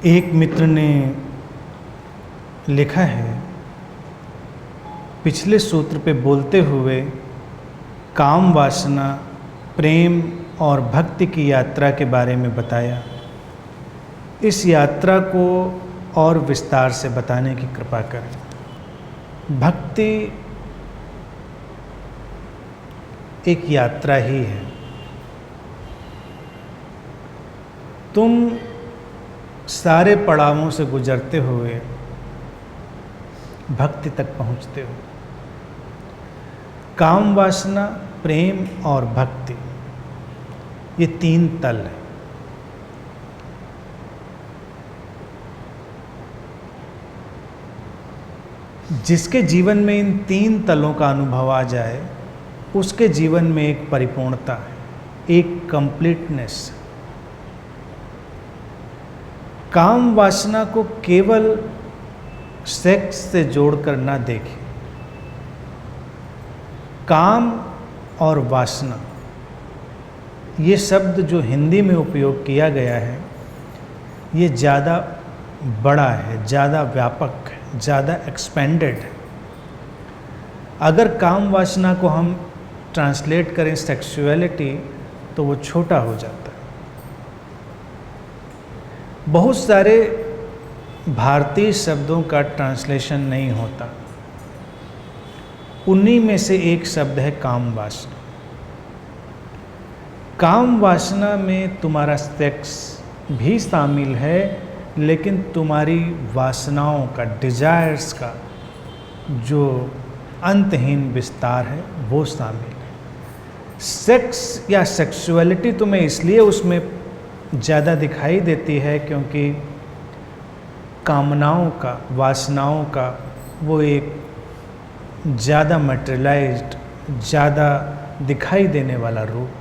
एक मित्र ने लिखा है, पिछले सूत्र पे बोलते हुए काम वासना, प्रेम और भक्ति की यात्रा के बारे में बताया। इस यात्रा को और विस्तार से बताने की कृपा करें। भक्ति एक यात्रा ही है। तुम सारे पड़ावों से गुजरते हुए भक्ति तक पहुँचते हो। काम वासना, प्रेम और भक्ति, ये तीन तल हैं। जिसके जीवन में इन तीन तलों का अनुभव आ जाए, उसके जीवन में एक परिपूर्णता है, एक कंप्लीटनेस। काम वासना को केवल सेक्स से जोड़कर ना देखें। काम और वासना, ये शब्द जो हिंदी में उपयोग किया गया है, ये ज़्यादा बड़ा है, ज़्यादा व्यापक है, ज़्यादा एक्सपेंडेड है। अगर काम वासना को हम ट्रांसलेट करें सेक्सुअलिटी, तो वो छोटा हो जाता है। बहुत सारे भारतीय शब्दों का ट्रांसलेशन नहीं होता। उन्हीं में से एक शब्द है काम वासना। काम वासना में तुम्हारा सेक्स भी शामिल है, लेकिन तुम्हारी वासनाओं का, डिजायर्स का जो अंतहीन विस्तार है, वो शामिल है। सेक्स या सेक्सुअलिटी तुम्हें इसलिए उसमें ज़्यादा दिखाई देती है क्योंकि कामनाओं का, वासनाओं का वो एक ज़्यादा मटेरियलाइज्ड, ज़्यादा दिखाई देने वाला रूप है।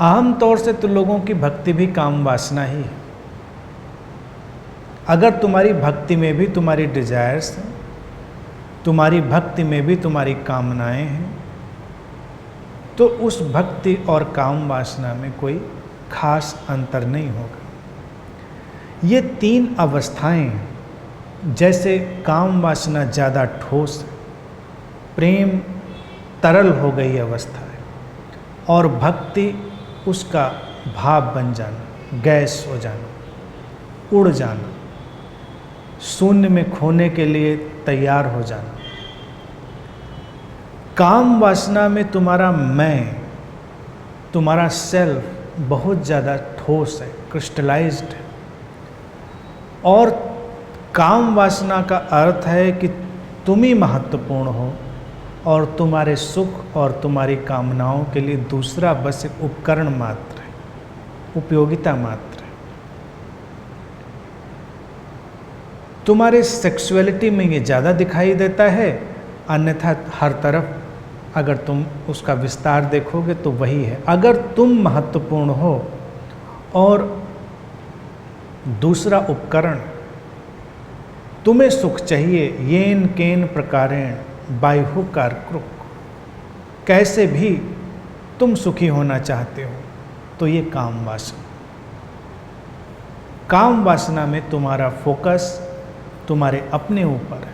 आम तौर से तो लोगों की भक्ति भी काम वासना ही है। अगर तुम्हारी भक्ति में भी तुम्हारी डिजायर्स हैं, तुम्हारी भक्ति में भी तुम्हारी कामनाएं हैं, तो उस भक्ति और काम वासना में कोई खास अंतर नहीं होगा। ये तीन अवस्थाएं, जैसे काम वासना ज़्यादा ठोस है, प्रेम तरल हो गई अवस्था है, और भक्ति उसका भाव बन जाना, गैस हो जाना, उड़ जाना, शून्य में खोने के लिए तैयार हो जाना। काम वासना में तुम्हारा मैं, तुम्हारा सेल्फ बहुत ज़्यादा ठोस है, क्रिस्टलाइज्ड है। और काम वासना का अर्थ है कि तुम ही महत्वपूर्ण हो और तुम्हारे सुख और तुम्हारी कामनाओं के लिए दूसरा बस एक उपकरण मात्र है, उपयोगिता मात्र है। तुम्हारे सेक्सुअलिटी में ये ज़्यादा दिखाई देता है, अन्यथा हर तरफ अगर तुम उसका विस्तार देखोगे तो वही है। अगर तुम महत्वपूर्ण हो और दूसरा उपकरण, तुम्हें सुख चाहिए, येन केन प्रकारेण बाह्युक क्रुक, कैसे भी तुम सुखी होना चाहते हो, तो ये काम वासना। काम वासना में तुम्हारा फोकस तुम्हारे अपने ऊपर है।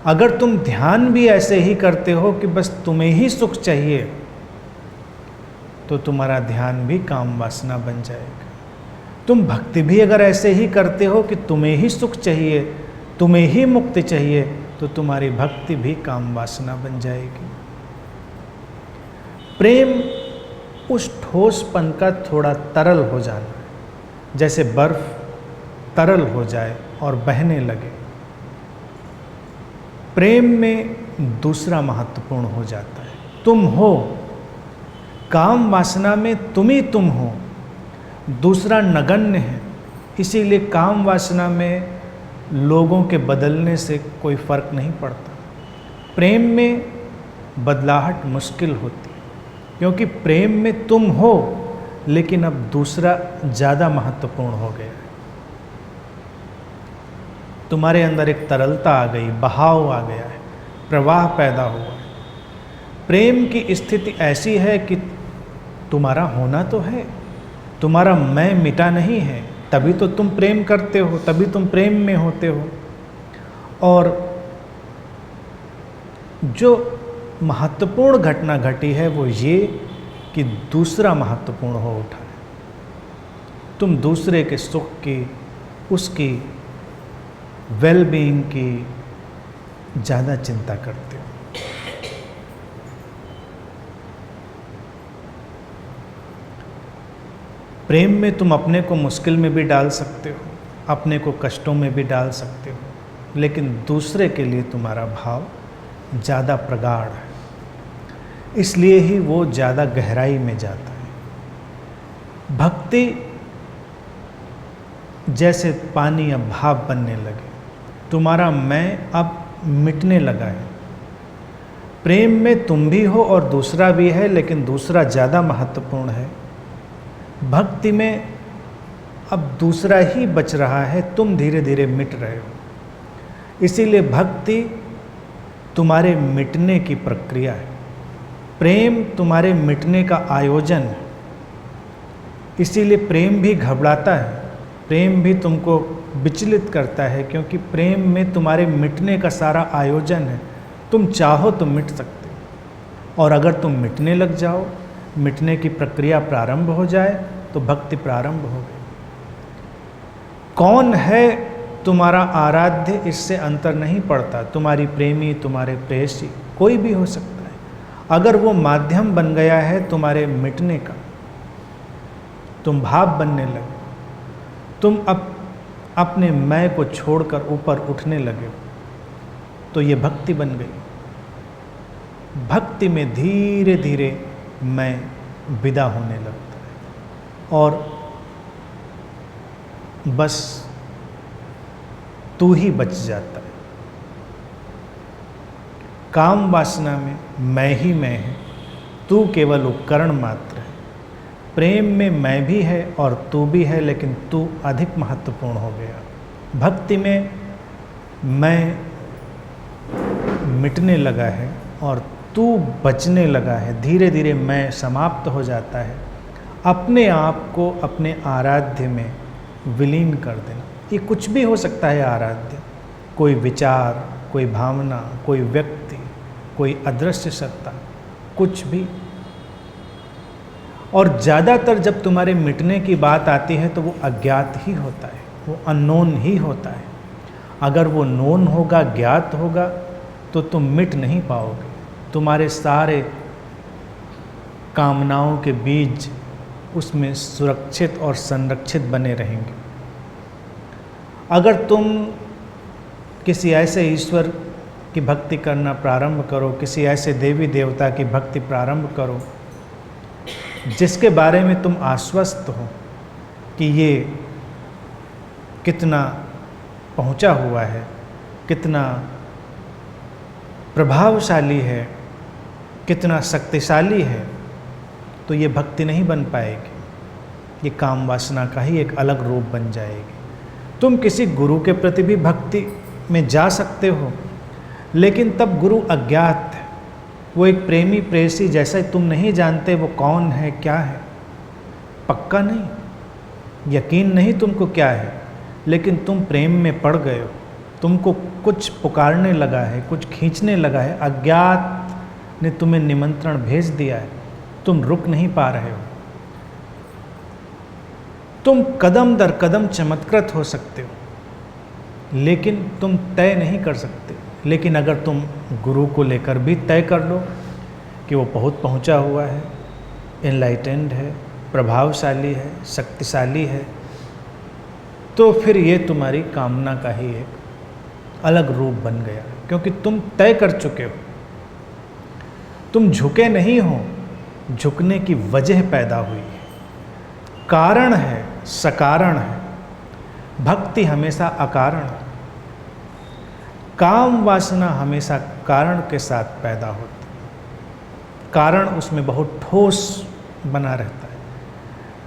अगर तुम ध्यान भी ऐसे ही करते हो कि बस तुम्हें ही सुख चाहिए, तो तुम्हारा ध्यान भी काम वासना बन जाएगा। तुम भक्ति भी अगर ऐसे ही करते हो कि तुम्हें ही सुख चाहिए, तुम्हें ही मुक्ति चाहिए, तो तुम्हारी भक्ति भी काम वासना बन जाएगी। प्रेम उस ठोसपन का थोड़ा तरल हो जाना है, जैसे बर्फ तरल हो जाए और बहने लगे। प्रेम में दूसरा महत्वपूर्ण हो जाता है, तुम हो। काम वासना में तुम ही तुम हो, दूसरा नगण्य है। इसीलिए काम वासना में लोगों के बदलने से कोई फर्क नहीं पड़ता। प्रेम में बदलाहट मुश्किल होती है, क्योंकि प्रेम में तुम हो, लेकिन अब दूसरा ज़्यादा महत्वपूर्ण हो गया है। तुम्हारे अंदर एक तरलता आ गई, बहाव आ गया है, प्रवाह पैदा हुआ है। प्रेम की स्थिति ऐसी है कि तुम्हारा होना तो है, तुम्हारा मैं मिटा नहीं है, तभी तो तुम प्रेम करते हो, तभी तुम प्रेम में होते हो। और जो महत्वपूर्ण घटना घटी है वो ये कि दूसरा महत्वपूर्ण हो उठा है। तुम दूसरे के सुख की, उसकी वेलबीइंग की ज़्यादा चिंता करते हो। प्रेम में तुम अपने को मुश्किल में भी डाल सकते हो, अपने को कष्टों में भी डाल सकते हो, लेकिन दूसरे के लिए तुम्हारा भाव ज़्यादा प्रगाढ़ है, इसलिए ही वो ज़्यादा गहराई में जाता है। भक्ति जैसे पानी अब भाप बनने लगे, तुम्हारा मैं अब मिटने लगा है। प्रेम में तुम भी हो और दूसरा भी है, लेकिन दूसरा ज़्यादा महत्वपूर्ण है। भक्ति में अब दूसरा ही बच रहा है, तुम धीरे धीरे मिट रहे हो। इसीलिए भक्ति तुम्हारे मिटने की प्रक्रिया है, प्रेम तुम्हारे मिटने का आयोजन है। इसीलिए प्रेम भी घबराता है, प्रेम भी तुमको विचलित करता है, क्योंकि प्रेम में तुम्हारे मिटने का सारा आयोजन है। तुम चाहो तो मिट सकते हो, और अगर तुम मिटने लग जाओ, मिटने की प्रक्रिया प्रारंभ हो जाए, तो भक्ति प्रारंभ हो गई। कौन है तुम्हारा आराध्य, इससे अंतर नहीं पड़ता। तुम्हारी प्रेमी, तुम्हारे प्रेयसी, कोई भी हो सकता है। अगर वो माध्यम बन गया है तुम्हारे मिटने का, तुम भाव बनने लगे, तुम अपने मैं को छोड़कर ऊपर उठने लगे, तो ये भक्ति बन गई। भक्ति में धीरे धीरे मैं विदा होने लगता है, और बस तू ही बच जाता है। काम वासना में मैं ही मैं है, तू केवल उपकरण मात्र है। प्रेम में मैं भी है और तू भी है, लेकिन तू अधिक महत्वपूर्ण हो गया। भक्ति में मैं मिटने लगा है और तू बचने लगा है। धीरे धीरे मैं समाप्त हो जाता है। अपने आप को अपने आराध्य में विलीन कर देना। ये कुछ भी हो सकता है आराध्य, कोई विचार, कोई भावना, कोई व्यक्ति, कोई अदृश्य सत्ता, कुछ भी। और ज़्यादातर जब तुम्हारे मिटने की बात आती है तो वो अज्ञात ही होता है, वो अननोन ही होता है। अगर वो नोन होगा, ज्ञात होगा, तो तुम मिट नहीं पाओगे। तुम्हारे सारे कामनाओं के बीज उसमें सुरक्षित और संरक्षित बने रहेंगे। अगर तुम किसी ऐसे ईश्वर की भक्ति करना प्रारंभ करो, किसी ऐसे देवी देवता की भक्ति प्रारंभ करो जिसके बारे में तुम आश्वस्त हो कि ये कितना पहुंचा हुआ है, कितना प्रभावशाली है, कितना शक्तिशाली है, तो ये भक्ति नहीं बन पाएगी। ये काम वासना का ही एक अलग रूप बन जाएगी। तुम किसी गुरु के प्रति भी भक्ति में जा सकते हो, लेकिन तब गुरु अज्ञात है। वो एक प्रेमी प्रेयसी जैसा तुम नहीं जानते वो कौन है, क्या है, पक्का नहीं, यकीन नहीं तुमको क्या है, लेकिन तुम प्रेम में पड़ गए हो। तुमको कुछ पुकारने लगा है, कुछ खींचने लगा है, अज्ञात ने तुम्हें निमंत्रण भेज दिया है, तुम रुक नहीं पा रहे हो। तुम कदम दर कदम चमत्कृत हो सकते हो, लेकिन तुम तय नहीं कर सकते। लेकिन अगर तुम गुरु को लेकर भी तय कर लो कि वो बहुत पहुंचा हुआ है, एनलाइटेंड है, प्रभावशाली है, शक्तिशाली है, तो फिर ये तुम्हारी कामना का ही एक अलग रूप बन गया, क्योंकि तुम तय कर चुके हो। तुम झुके नहीं हो, झुकने की वजह पैदा हुई है, कारण है, सकारण है। भक्ति हमेशा अकारण है। काम वासना हमेशा कारण के साथ पैदा होती है, कारण उसमें बहुत ठोस बना रहता है।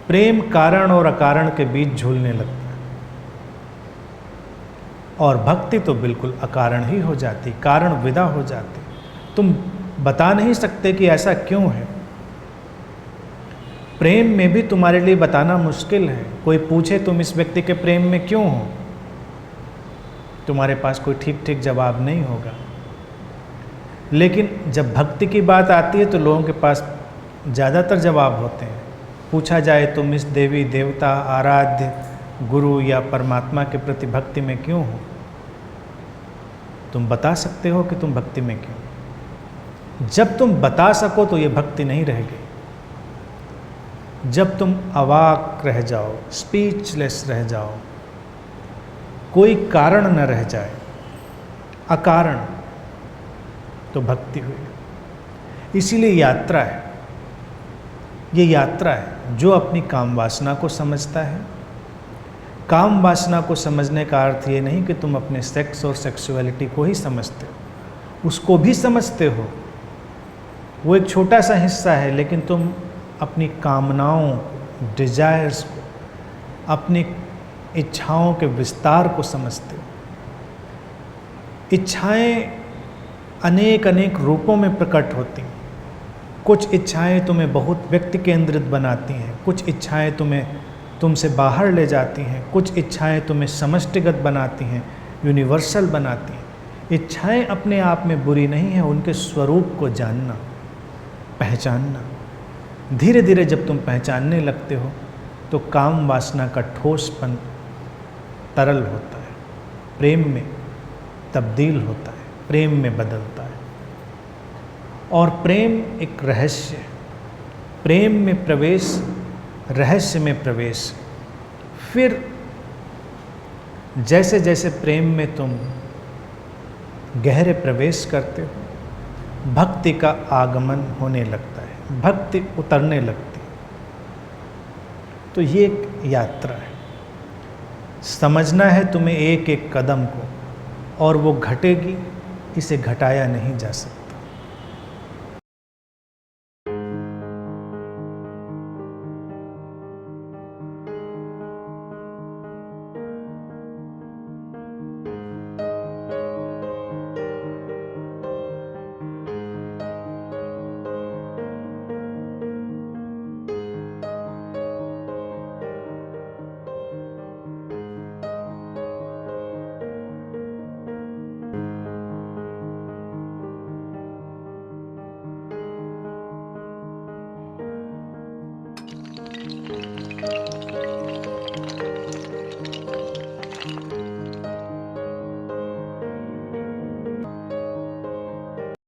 प्रेम कारण और अकारण के बीच झूलने लगता है, और भक्ति तो बिल्कुल अकारण ही हो जाती, कारण विदा हो जाती। तुम बता नहीं सकते कि ऐसा क्यों है, प्रेम में भी तुम्हारे लिए बताना मुश्किल है। कोई पूछे तुम इस व्यक्ति के प्रेम में क्यों हो, तुम्हारे पास कोई ठीक ठीक जवाब नहीं होगा। लेकिन जब भक्ति की बात आती है तो लोगों के पास ज़्यादातर जवाब होते हैं। पूछा जाए तुम इस देवी देवता, आराध्य गुरु या परमात्मा के प्रति भक्ति में क्यों हो, तुम बता सकते हो कि तुम भक्ति में क्यों। जब तुम बता सको तो ये भक्ति नहीं रहेगी। जब तुम अवाक रह जाओ, स्पीचलेस रह जाओ, कोई कारण न रह जाए, अकारण, तो भक्ति हुई। इसीलिए यात्रा है, ये यात्रा है। जो अपनी काम वासना को समझता है, काम वासना को समझने का अर्थ ये नहीं कि तुम अपने सेक्स और सेक्सुअलिटी को ही समझते हो, उसको भी समझते हो, वो एक छोटा सा हिस्सा है, लेकिन तुम अपनी कामनाओं, डिजायर्स को, अपनी इच्छाओं के विस्तार को समझते हो। इच्छाएं अनेक अनेक रूपों में प्रकट होती हैं। कुछ इच्छाएं तुम्हें बहुत व्यक्ति केंद्रित बनाती हैं, कुछ इच्छाएं तुम्हें तुमसे बाहर ले जाती हैं, कुछ इच्छाएं तुम्हें समष्टिगत बनाती हैं, यूनिवर्सल बनाती हैं। इच्छाएं अपने आप में बुरी नहीं हैं, उनके स्वरूप को जानना, पहचानना। धीरे धीरे जब तुम पहचानने लगते हो तो काम वासना का ठोसपन तरल होता है, प्रेम में तब्दील होता है, प्रेम में बदलता है। और प्रेम एक रहस्य है। प्रेम में प्रवेश, रहस्य में प्रवेश। फिर जैसे जैसे प्रेम में तुम गहरे प्रवेश करते हो, भक्ति का आगमन होने लगता है, भक्ति उतरने लगती है। तो ये एक यात्रा है। समझना है तुम्हें एक एक कदम को, और वो घटेगी, इसे घटाया नहीं जा सकता।